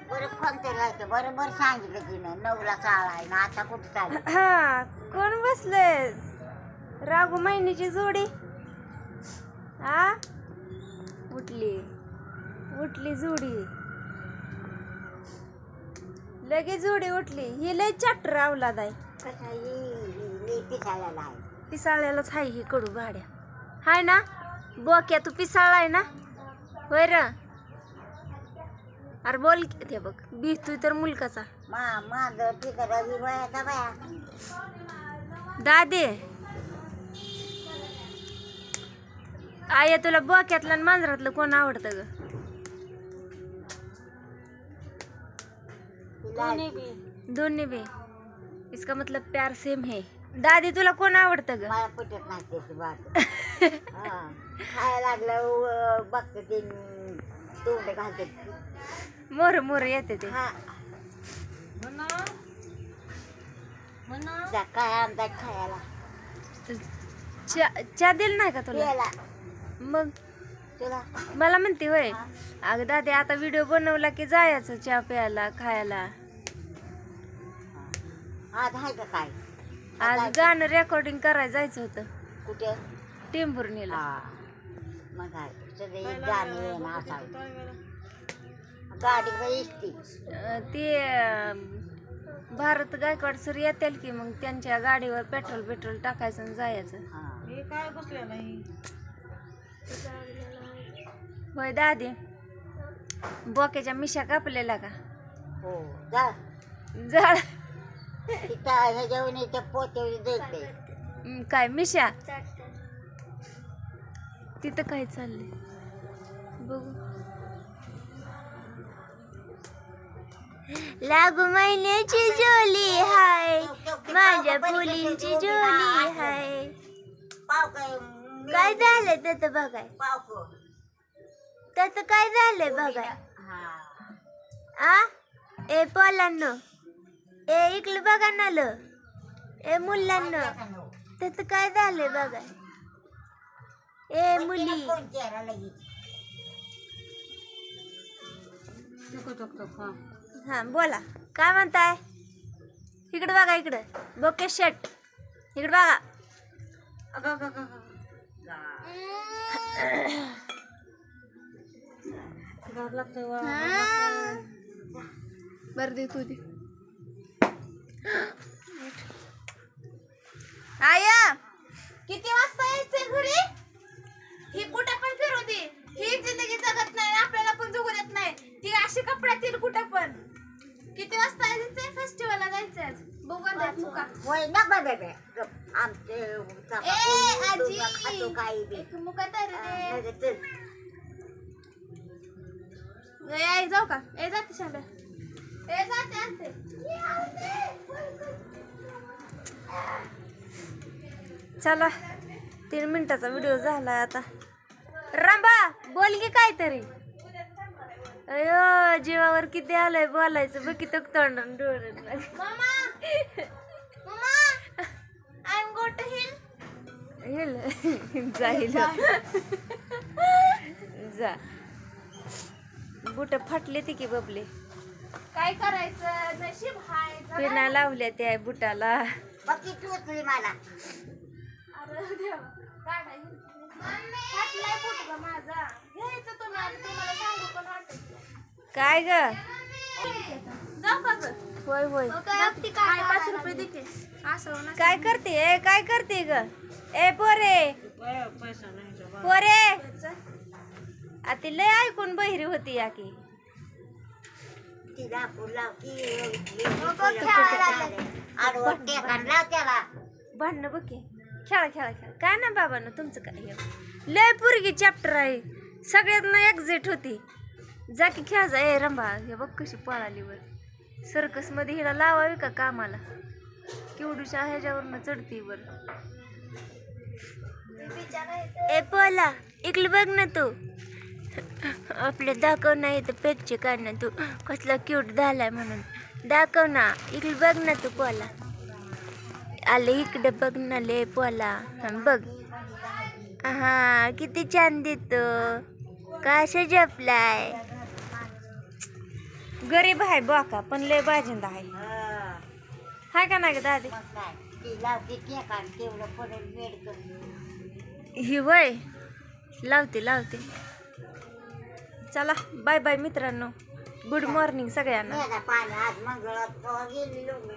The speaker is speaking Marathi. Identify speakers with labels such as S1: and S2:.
S1: बरं कोणतं राहायचं बरोबर सांगितलं की नाही 9ला चाल आहे ना आता कुठं चालू
S2: हा कोण बसले राघू महिन्याची जोडी हा उठली उठली जोडी लगेच जोडी उठली ही लय चॅप्टर अवलाद आहे
S1: कसं ही पिसाळ्याला आहे
S2: पिसाळ्यालाच हाय ही कडू गाड्या हाय ना बोक्या तू पिसाळाय ना होय र अरे बोल ते बघ बिहतोय तर मुलकाचा
S1: माझं तिकडं विवाहाचा बाया
S2: दादे आया तुला बोक्यातलं आणि मांजरातलं कोण आवडतं ग दोन्ही भी इसका मतलब प्यार सेम है दादी तुला कोण आवडतं ग
S1: मला पटत नाही त्याची बात खायला लागलं बघते ते तोंड घालते
S2: मोर मोर येते ते
S1: हा काय आणतात खायला
S2: चा दिल नाही का तुला
S1: प्यायला
S2: मग
S1: तुला
S2: मला म्हणते होय अगं दादी आता व्हिडिओ बनवला की जायचं चहा प्यायला खायला
S1: आज आहे का काय
S2: आज गाणं रेकॉर्डिंग करायला जायचं होतं
S1: कुठे
S2: टेंभुर्णीला
S1: हा मग आहे सगळे गाणे येणं असावं गाडी बसती
S2: ते भारत गायकवाड सर येतील की मग त्यांच्या गाडीवर पेट्रोल टाकायचं आणि जायचं
S1: काय बसलेलं नाही
S2: होय दादी बोक्याच्या मिशा कापलेला का
S1: हो जा
S2: झाड
S1: तिथं ह्याच्यावर त्या पोत्यावर देते
S2: काय मिशा तिथं काय चाललंय बघू लागू महिन्याची जोली हाय माझ्या मुलींची जोली हाय
S1: पाव
S2: काय झालंय त्याचं बघाय
S1: पाव
S2: त्याचं काय झालंय बघाय आ ए पोलांनो ए इकडं बघा ना ल ए मुलांनो त्याचं काय झालंय बघाय ए मुली हा बोला काय म्हणताय इकडं बघा इकडं बोके शर्ट इकडं बघा बर दे तू दे आया किती वाजता यायचंय घरी ही कुठे पण फिरू दे ही जिंदगी जगत नाही आपल्याला पण जगू देत नाही ती अशी कपड्यातील कुठं पण किती वाजता यायचंय फेस्टिवलला जायचंय आज बघू देत मुका
S1: होय ना बाबा आमचे
S2: ए आजी
S1: खातो काही बी
S2: एक मुका तर दे
S1: चल
S2: ए जाऊ का ए जाते शांबे ए जाते आणते चला 3 मिनिटाचा व्हिडिओ झालाय आता रांबा बोल की काहीतरी अयो जीवावर किती आलंय बोलायचं बघ किती तोंडान डोळ्यात आय एम गो टू हिल जाईल जा बुट फाटले ती की बबले काय करायचं नशीब हाय पिना लावल्या त्या बुटाला
S1: बाकी तू तुझी मला
S2: अरे देवा काय फाटलाय बुट ग माझा घ्यायचं तुम्ही आता तुम्हाला सांगू पण वाटत काय ग जाऊ का ग होय होय काय 5 रुपये दे की असं काय करते ग ए पोरे पोरे आता लय ऐकून बहिरी होती या की
S1: तिला लाव की आडवं टेकान लाव त्याला
S2: भांडणं बघ की खेळा काय ना बाबांनो तुमचं काय हे लय पोरगी चॅप्टर आहे सगळ्यांना एक्झिट होती जा की खेळ जा ए रंभा हे बघ कशी पळाली वर सर्कस मध्ये हिला लावावी का कामाला केवढूच्या ह्याच्यावरनं चढती वर ए पोला इकडे बघ ना तू आपल्या दाखव नाही तर पेकचे काढ ना तू कसला क्यूट झालाय म्हणून दाखव ना इकडे बघ ना तू पोला आले इकडे बघ ना ले पोला बघ हा किती छान देतो का असं जपलाय गरीब आहे बाका पण लय बाजिंदा आहे. हाय का नाही ग दादी?
S1: मग काय ती लावते केक आणि तेवढं पडेल बेड करून.
S2: ही वय लावते लावते. चला बाय बाय मित्रांनो. गुड मॉर्निंग सगळ्यांना.
S1: पाणी आज मंगळवार गेली लोक